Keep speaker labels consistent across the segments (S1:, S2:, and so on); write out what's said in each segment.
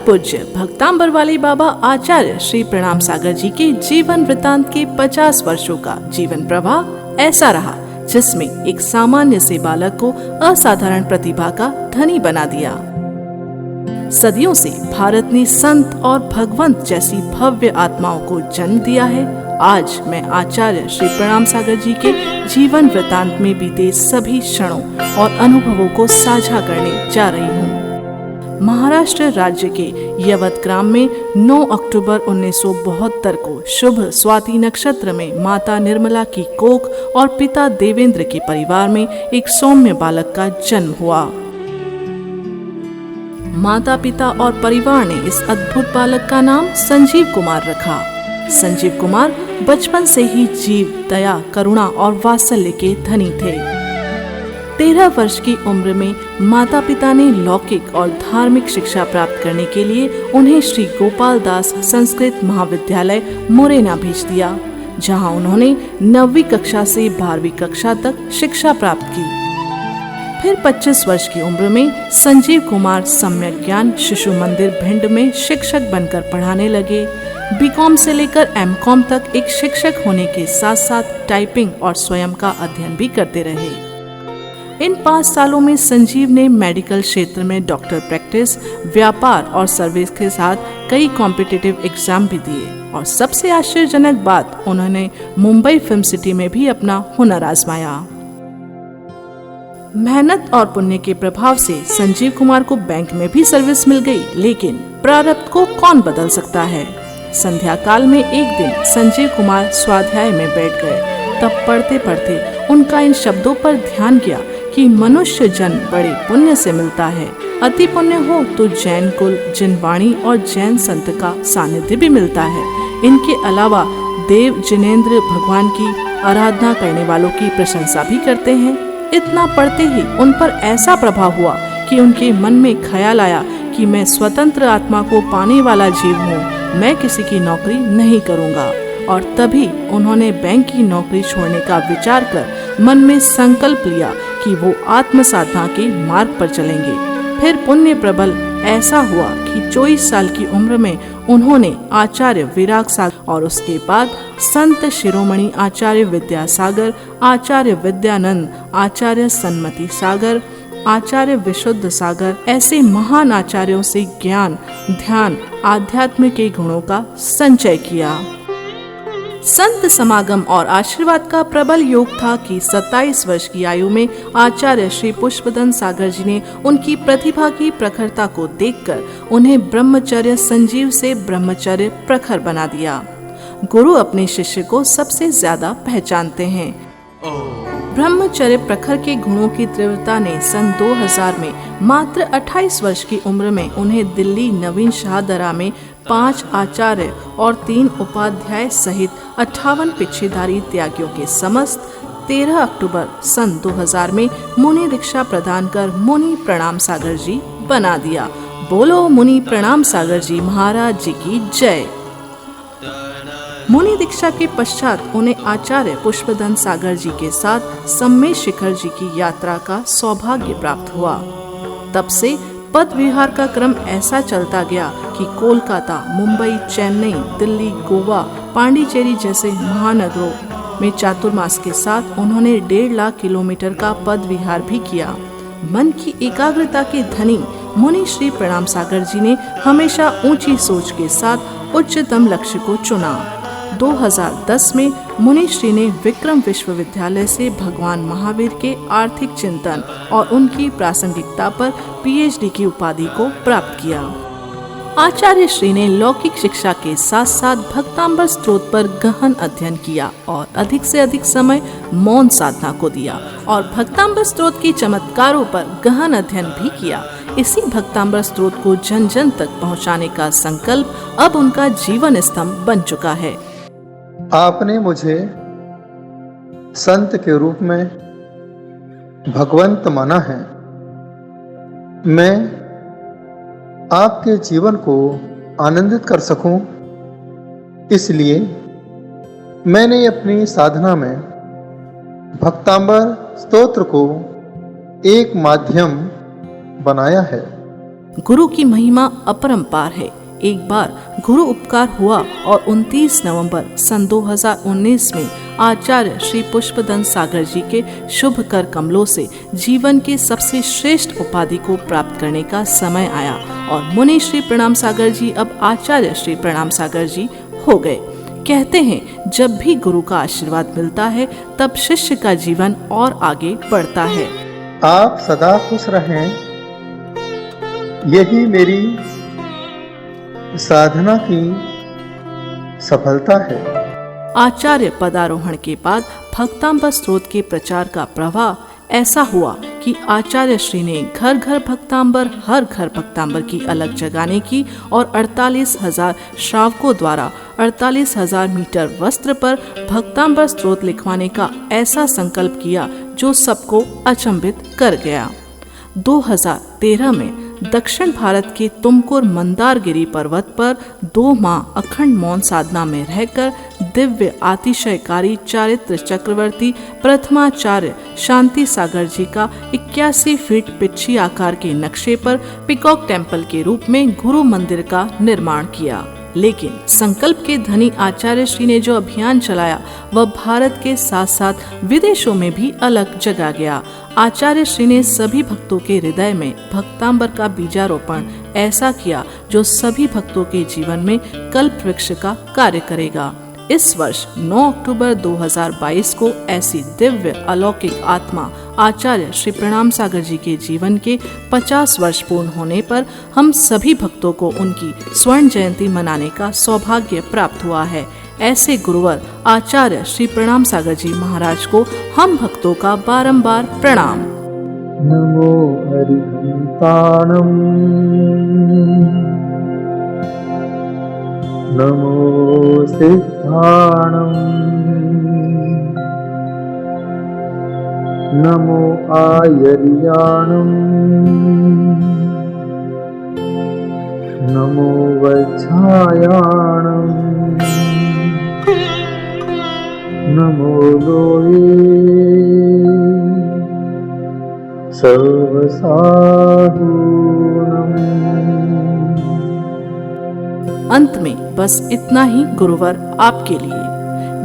S1: पूज्य भक्तांबर वाले बाबा आचार्य श्री प्रणाम सागर जी के जीवन वृतांत के 50 वर्षों का जीवन प्रवाह ऐसा रहा जिसमें एक सामान्य से बालक को असाधारण प्रतिभा का धनी बना दिया। सदियों से भारत ने संत और भगवंत जैसी भव्य आत्माओं को जन्म दिया है। आज मैं आचार्य श्री प्रणाम सागर जी के जीवन वृतांत में बीते सभी क्षणों और अनुभवों को साझा करने जा रही हूँ। महाराष्ट्र राज्य के यवत ग्राम में 9 अक्टूबर 1972 को शुभ स्वाति नक्षत्र में माता निर्मला की कोख और पिता देवेंद्र के परिवार में एक सौम्य बालक का जन्म हुआ। माता पिता और परिवार ने इस अद्भुत बालक का नाम संजीव कुमार रखा। संजीव कुमार बचपन से ही जीव, दया, करुणा और वात्सल्य के धनी थे। 13 वर्ष की उम्र में माता पिता ने लौकिक और धार्मिक शिक्षा प्राप्त करने के लिए उन्हें श्री गोपाल दास संस्कृत महाविद्यालय मुरैना भेज दिया, जहां उन्होंने 9वीं कक्षा से 12वीं कक्षा तक शिक्षा प्राप्त की। फिर 25 वर्ष की उम्र में संजीव कुमार सम्यक ज्ञान शिशु मंदिर भिंड में शिक्षक बनकर पढ़ाने लगे। बीकॉम से लेकर एमकॉम तक एक शिक्षक होने के साथ साथ टाइपिंग और स्वयं का अध्ययन भी करते रहे। इन 5 सालों में संजीव ने मेडिकल क्षेत्र में डॉक्टर प्रैक्टिस, व्यापार और सर्विस के साथ कई कॉम्पिटिटिव एग्जाम भी दिए और सबसे आश्चर्यजनक बात, उन्होंने मुंबई फिल्म सिटी में भी अपना हुनर आजमाया। मेहनत और पुण्य के प्रभाव से संजीव कुमार को बैंक में भी सर्विस मिल गई, लेकिन प्रारब्ध को कौन बदल सकता है। संध्या काल में एक दिन संजीव कुमार स्वाध्याय में बैठ गए। तब पढ़ते पढ़ते उनका इन शब्दों पर ध्यान गया कि मनुष्य जन्म बड़े पुण्य से मिलता है। अति पुण्य हो तो जैन कुल, जिनवाणी और जैन संत का सानिध्य भी मिलता है। इनके अलावा देव जिनेंद्र भगवान की आराधना करने वालों की प्रशंसा भी करते हैं। इतना पढ़ते ही उन पर ऐसा प्रभाव हुआ कि उनके मन में ख्याल आया कि मैं स्वतंत्र आत्मा को पाने वाला जीव हूँ, मैं किसी की नौकरी नहीं करूँगा। और तभी उन्होंने बैंक की नौकरी छोड़ने का विचार कर मन में संकल्प लिया कि वो आत्म साधना के मार्ग पर चलेंगे। फिर पुण्य प्रबल ऐसा हुआ कि 24 साल की उम्र में उन्होंने आचार्य विराग सागर और उसके बाद संत शिरोमणि आचार्य विद्यासागर, आचार्य विद्यानंद, आचार्य सन्मति सागर, आचार्य विशुद्ध सागर ऐसे महान आचार्यों से ज्ञान, ध्यान, आध्यात्म के गुणों का संचय किया। संत समागम और आशीर्वाद का प्रबल योग था कि 27 वर्ष की आयु में आचार्य श्री पुष्पदन सागर जी ने उनकी प्रतिभा की प्रखरता को देखकर उन्हें ब्रह्मचर्य संजीव से ब्रह्मचर्य प्रखर बना दिया। गुरु अपने शिष्य को सबसे ज्यादा पहचानते हैं। ब्रह्मचर्य प्रखर के गुणों की तीव्रता ने सन 2000 में मात्र 28 वर्ष की उम्र में उन्हें दिल्ली नवीन शाहदरा में 5 आचार्य और 3 उपाध्याय सहित 58 पिछेधारी त्यागियों के समस्त 13 अक्टूबर सन 2000 में मुनि दीक्षा प्रदान कर मुनि प्रणाम सागर जी बना दिया। बोलो मुनि प्रणाम सागर जी महाराज जी की जय। मुनि दीक्षा के पश्चात उन्हें आचार्य पुष्पदन सागर जी के साथ सम्मेद शिखर जी की यात्रा का सौभाग्य प्राप्त हुआ। तब से पद विहार का क्रम ऐसा चलता गया कि कोलकाता, मुंबई, चेन्नई, दिल्ली, गोवा, पांडिचेरी जैसे महानगरों में चातुर्मास के साथ उन्होंने 1.5 लाख किलोमीटर का पद विहार भी किया। मन की एकाग्रता के धनी मुनि श्री प्रणाम सागर जी ने हमेशा ऊंची सोच के साथ उच्चतम लक्ष्य को चुना। 2010 में मुनि श्री ने विक्रम विश्वविद्यालय से भगवान महावीर के आर्थिक चिंतन और उनकी प्रासंगिकता पर पीएचडी की उपाधि को प्राप्त किया। आचार्य श्री ने लौकिक शिक्षा के साथ साथ भक्तांबर स्तोत्र पर गहन अध्ययन किया और अधिक से अधिक समय मौन साधना को दिया और भक्तांबर स्तोत्र के चमत्कारों पर गहन अध्ययन भी किया। इसी भक्तांबर स्तोत्र को जन जन तक पहुंचाने का संकल्प अब उनका जीवन स्तंभ बन चुका है।
S2: आपने मुझे संत के रूप में भगवंत माना है। मैं आपके जीवन को आनंदित कर सकूं, इसलिए मैंने अपनी साधना में भक्तांबर स्तोत्र को एक माध्यम बनाया है।
S1: गुरु की महिमा अपरंपार है। एक बार गुरु उपकार हुआ और 29 नवंबर सन 2019 में आचार्य श्री पुष्पदंत सागर जी के शुभ कर कमलों से जीवन के सबसे श्रेष्ठ उपाधि को प्राप्त करने का समय आया और मुनि श्री प्रणाम सागर जी अब आचार्य श्री प्रणाम सागर जी हो गए। कहते हैं जब भी गुरु का आशीर्वाद मिलता है तब शिष्य का जीवन और आगे बढ़ता है।
S2: आप सदा खुश रहें, यही मेरी साधना की सफलता है।
S1: आचार्य पदारोहण के बाद भक्तांबर स्रोत के प्रचार का प्रवाह ऐसा हुआ कि आचार्य श्री ने घर घर भक्तांबर, हर घर भक्तांबर की अलग जगाने की और 48,000 श्रावकों द्वारा 48,000 मीटर वस्त्र पर भक्तांबर स्रोत लिखवाने का ऐसा संकल्प किया जो सबको अचंभित कर गया। 2013 में दक्षिण भारत के तुमकुर मंदारगिरी पर्वत पर 2 माह अखंड मौन साधना में रहकर दिव्य अतिशयकारी चारित्र चक्रवर्ती प्रथमाचार्य शांति सागर जी का 81 फीट पिच्छी आकार के नक्शे पर पिकॉक टेम्पल के रूप में गुरु मंदिर का निर्माण किया। लेकिन संकल्प के धनी आचार्य श्री ने जो अभियान चलाया वह भारत के साथ साथ विदेशों में भी अलग जगा गया। आचार्य श्री ने सभी भक्तों के हृदय में भक्तांबर का बीजारोपण ऐसा किया जो सभी भक्तों के जीवन में कल्प वृक्ष का कार्य करेगा। इस वर्ष 9 अक्टूबर 2022 को ऐसी दिव्य अलौकिक आत्मा आचार्य श्री प्रणाम सागर जी के जीवन के 50 वर्ष पूर्ण होने पर हम सभी भक्तों को उनकी स्वर्ण जयंती मनाने का सौभाग्य प्राप्त हुआ है। ऐसे गुरुवर आचार्य श्री प्रणाम सागर जी महाराज को हम भक्तों का बारंबार प्रणाम।
S2: नमो हरिहंताणं, नमो सिद्धाणं, नमो आयर्याणं, नमो वज्रायाणं, नमो लोये सर्वसाधूनां।
S1: अंत में बस इतना ही गुरुवर आपके लिए।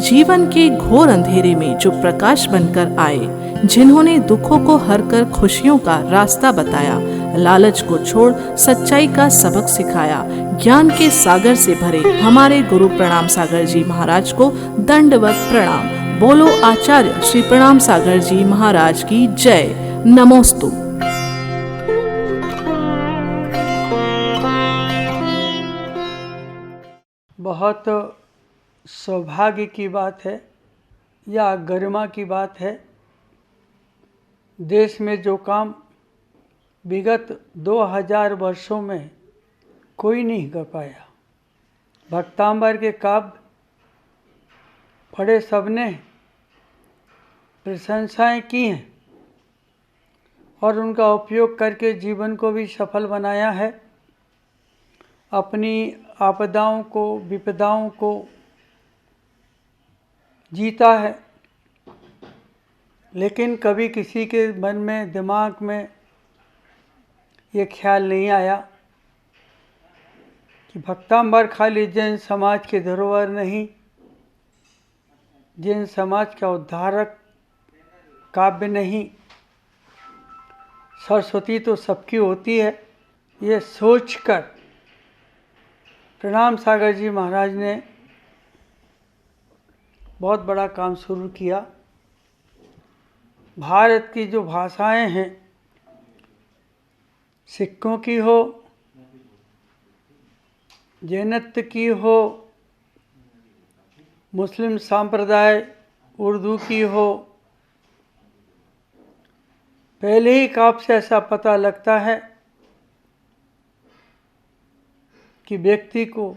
S1: जीवन के घोर अंधेरे में जो प्रकाश बनकर आए, जिन्होंने दुखों को हरकर खुशियों का रास्ता बताया, लालच को छोड़ सच्चाई का सबक सिखाया, ज्ञान के सागर से भरे हमारे गुरु प्रणाम सागर जी महाराज को दंडवत प्रणाम। बोलो आचार्य श्री प्रणाम सागर जी महाराज की जय। नमोस्तु।
S3: बहुत सौभाग्य की बात है या गरिमा की बात है। देश में जो काम विगत 2000 वर्षों में कोई नहीं कर पाया, भक्तांबर के काव्य पढ़े सबने प्रशंसाएं की हैं और उनका उपयोग करके जीवन को भी सफल बनाया है। अपनी आपदाओं को, विपदाओं को जीता है। लेकिन कभी किसी के मन में, दिमाग में ये ख्याल नहीं आया कि भक्तांबर खाली जैन समाज के धरोहर नहीं, जैन समाज का उद्धारक काव्य नहीं, सरस्वती तो सबकी होती है। ये सोचकर प्रणाम सागर जी महाराज ने बहुत बड़ा काम शुरू किया। भारत की जो भाषाएं हैं, सिखों की हो, जैनत्व की हो, मुस्लिम संप्रदाय उर्दू की हो, पहले ही काव्य से ऐसा पता लगता है कि व्यक्ति को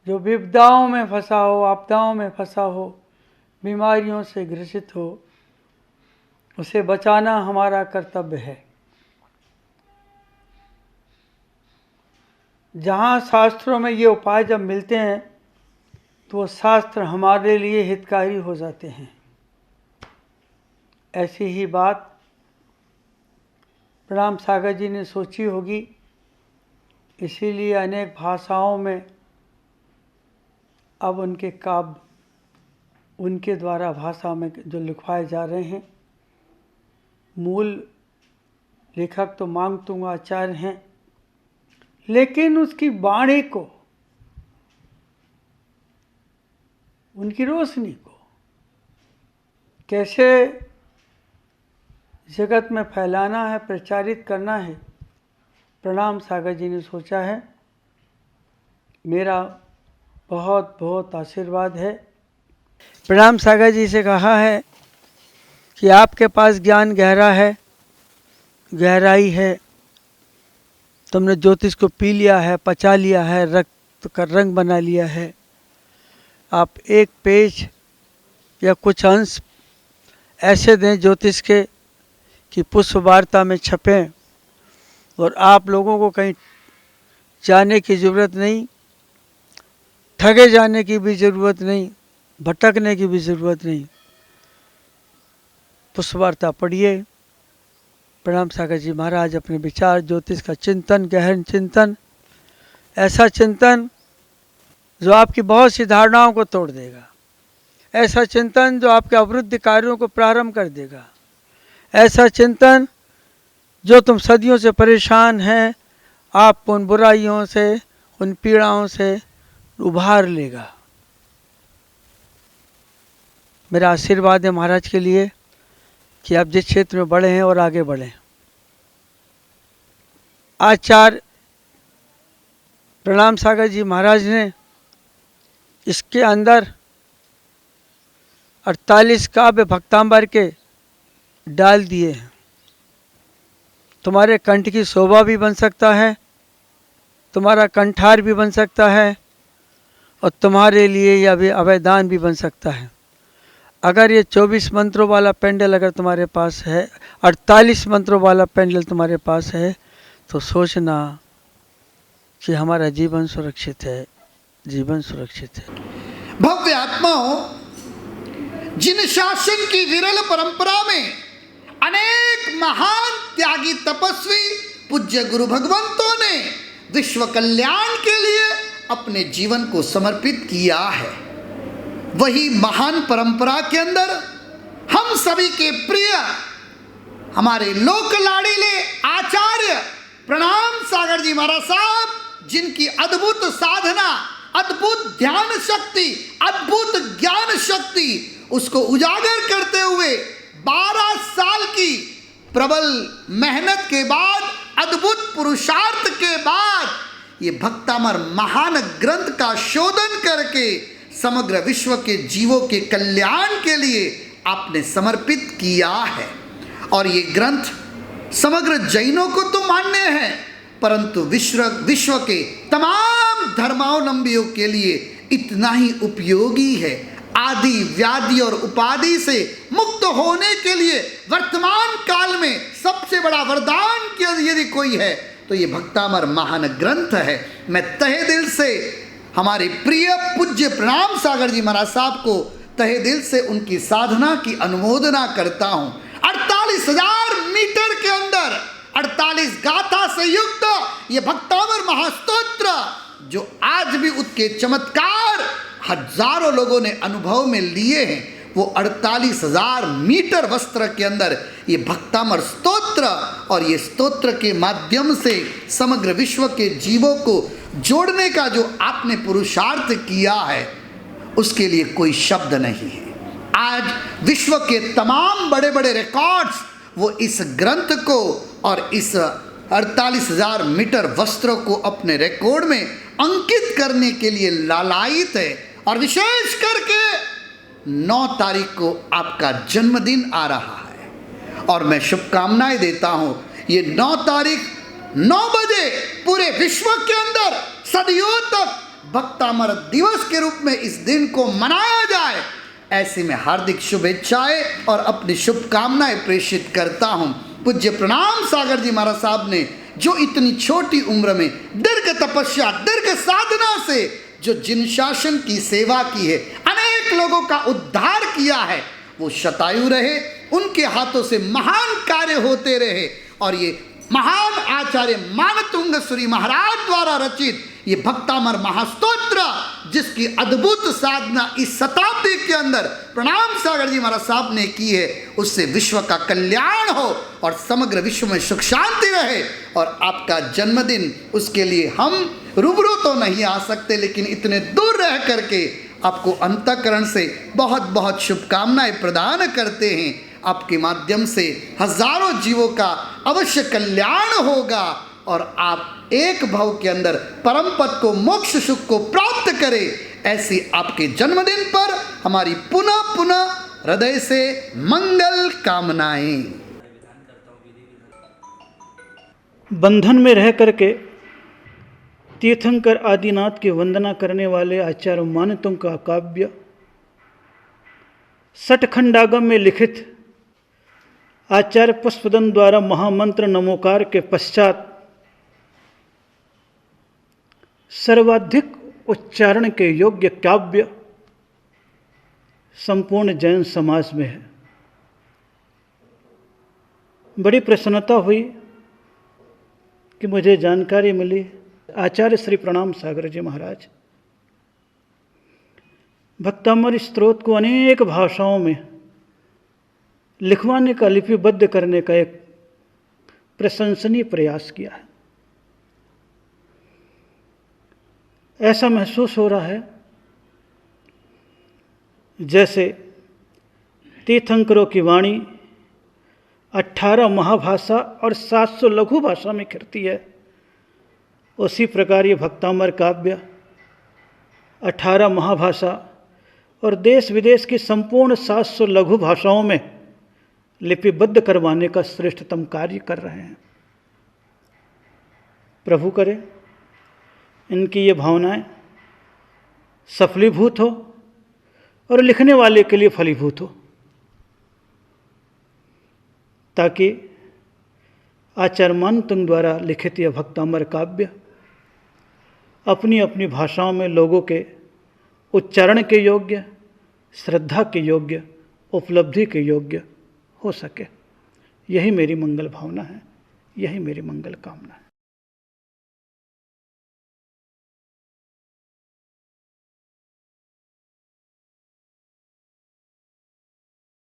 S3: जो विपदाओं में फंसा हो, आपदाओं में फंसा हो, बीमारियों से ग्रसित हो, उसे बचाना हमारा कर्तव्य है। जहाँ शास्त्रों में ये उपाय जब मिलते हैं तो वो शास्त्र हमारे लिए हितकारी हो जाते हैं। ऐसी ही बात प्रणाम सागर जी ने सोची होगी इसीलिए अनेक भाषाओं में अब उनके काव्य उनके द्वारा भाषा में जो लिखवाए जा रहे हैं। मूल लेखक तो मांगतुंग आचार्य हैं, लेकिन उसकी वाणी को, उनकी रोशनी को कैसे जगत में फैलाना है, प्रचारित करना है, प्रणाम सागर जी ने सोचा है। मेरा बहुत बहुत आशीर्वाद है। प्रणाम सागर जी से कहा है कि आपके पास ज्ञान गहरा है, गहराई है, तुमने ज्योतिष को पी लिया है, पचा लिया है, रक्त का रंग बना लिया है। आप एक पेज या कुछ अंश ऐसे दें ज्योतिष के कि पुष्प वार्ता में छपें और आप लोगों को कहीं जाने की ज़रूरत नहीं, ठगे जाने की भी ज़रूरत नहीं, भटकने की भी ज़रूरत नहीं। पुष्प वार्ता पढ़िए। प्रणाम सागर जी महाराज अपने विचार, ज्योतिष का चिंतन, गहन चिंतन, ऐसा चिंतन जो आपकी बहुत सी धारणाओं को तोड़ देगा, ऐसा चिंतन जो आपके अवरुद्ध कार्यों को प्रारंभ कर देगा, ऐसा चिंतन जो तुम सदियों से परेशान हैं, आप उन बुराइयों से, उन पीड़ाओं से उभार लेगा। मेरा आशीर्वाद है महाराज के लिए कि आप जिस क्षेत्र में बढ़े हैं और आगे बढ़ें। आचार्य प्रणाम सागर जी महाराज ने इसके अंदर 48 काव्य भक्तांबर के डाल दिए हैं। तुम्हारे कंठ की शोभा भी बन सकता है, तुम्हारा कंठार भी बन सकता है और तुम्हारे लिए यह भी अवयदान भी बन सकता है। अगर ये 24 मंत्रों वाला पेंडल अगर तुम्हारे पास है, 48 मंत्रों वाला पेंडल तुम्हारे पास है, तो सोचना कि हमारा जीवन सुरक्षित है, जीवन सुरक्षित है।
S4: भव्य आत्माओं, जिन शासन की विरल परंपरा में अनेक महान त्यागी तपस्वी पूज्य गुरु भगवंतों ने विश्व कल्याण के लिए अपने जीवन को समर्पित किया है, वही महान परंपरा के अंदर हम सभी के प्रिय हमारे लोक लाड़ीले आचार्य प्रणाम सागर जी महाराज साहब, जिनकी अद्भुत साधना, अद्भुत ध्यान शक्ति, अद्भुत ज्ञान शक्ति, उसको उजागर करते हुए 12 साल की प्रबल मेहनत के बाद, अद्भुत पुरुषार्थ के बाद ये भक्तामर महान ग्रंथ का शोधन करके समग्र विश्व के जीवों के कल्याण के लिए आपने समर्पित किया है। और ये ग्रंथ समग्र जैनों को तो मान्य है, परंतु विश्व के तमाम धर्मावलंबियों के लिए इतना ही उपयोगी है। आदि व्याधि और उपाधि से मुक्त होने के लिए वर्तमान काल में सबसे बड़ा वरदान यदि कोई है तो ये भक्तामर महान ग्रंथ है। मैं तहे दिल से हमारे प्रिय पूज्य प्रणाम सागर जी महाराज साहब को तहे दिल से उनकी साधना की अनुमोदना करता हूँ। 48,000 मीटर के अंदर 48 गाथा से युक्त ये भक्तामर महास्तोत्र, जो आज भी उसके चमत्कार हजारों लोगों ने अनुभव में लिए हैं, वो 48,000 मीटर वस्त्र के अंदर ये भक्तामर स्तोत्र, और ये स्तोत्र के माध्यम से समग्र विश्व के जीवों को जोड़ने का जो आपने पुरुषार्थ किया है, उसके लिए कोई शब्द नहीं है। आज विश्व के तमाम बड़े बड़े रिकॉर्ड्स वो इस ग्रंथ को और इस 48,000 मीटर वस्त्रों को अपने रिकॉर्ड में अंकित करने के लिए लालायित है। और विशेष करके 9 तारीख को आपका जन्मदिन आ रहा है और मैं शुभकामनाएं देता हूं। ये 9 तारीख 9 बजे पूरे विश्व के अंदर सदियों तक भक्तामर दिवस के रूप में इस दिन को मनाया जाए, ऐसे में हार्दिक शुभेच्छाएं और अपनी शुभकामनाएं प्रेषित करता हूं। पूज्य प्रणाम सागर जी महाराज साहब ने जो इतनी छोटी उम्र में दीर्घ तपस्या, दीर्घ साधना से जो जिन शासन की सेवा की है, अनेक लोगों का उद्धार किया है, वो शतायु रहे, उनके हाथों से महान कार्य होते रहे और ये महान आचार्य मानतुंग श्री महाराज द्वारा रचित ये भक्तामर महास्तोत्र, जिसकी अद्भुत साधना इस शताब्दी के अंदर प्रणाम सागर जी महाराज साहब ने की है, उससे विश्व का कल्याण हो और समग्र विश्व में सुख शांति रहे। और आपका जन्मदिन, उसके लिए हम रूबरू तो नहीं आ सकते, लेकिन इतने दूर रह करके आपको अंतःकरण से बहुत बहुत शुभकामनाएं प्रदान करते हैं। आपके माध्यम से हजारों जीवों का अवश्य कल्याण होगा और आप एक भाव के अंदर परम पद को, मोक्ष सुख को प्राप्त करें। ऐसी आपके जन्मदिन पर हमारी पुनः पुनः हृदय से मंगल कामनाएं।
S5: बंधन में रह करके तीर्थंकर आदिनाथ की वंदना करने वाले आचार्य मानतुंग का काव्य सठखंडागम में लिखित आचार्य पुष्पदन द्वारा महामंत्र नमोकार के पश्चात सर्वाधिक उच्चारण के योग्य काव्य संपूर्ण जैन समाज में है। बड़ी प्रसन्नता हुई कि मुझे जानकारी मिली आचार्य श्री प्रणाम सागर जी महाराज भक्तामर स्तोत्र को अनेक भाषाओं में लिखवाने का, लिपिबद्ध करने का एक प्रशंसनीय प्रयास किया है। ऐसा महसूस हो रहा है जैसे तीर्थंकरों की वाणी 18 महाभाषा और 700 लघु भाषा में कीर्ति है। उसी प्रकार ये भक्तामर काव्य 18 महाभाषा और देश विदेश की संपूर्ण 700 लघु भाषाओं में लिपिबद्ध करवाने का श्रेष्ठतम कार्य कर रहे हैं। प्रभु करे इनकी ये भावनाएं सफलीभूत हो और लिखने वाले के लिए फलीभूत हो, ताकि आचार्य मानतुंग द्वारा लिखित यह भक्तामर काव्य अपनी अपनी भाषाओं में लोगों के उच्चारण के योग्य, श्रद्धा के योग्य, उपलब्धि के योग्य हो सके। यही मेरी मंगल भावना है, यही मेरी मंगल कामना है।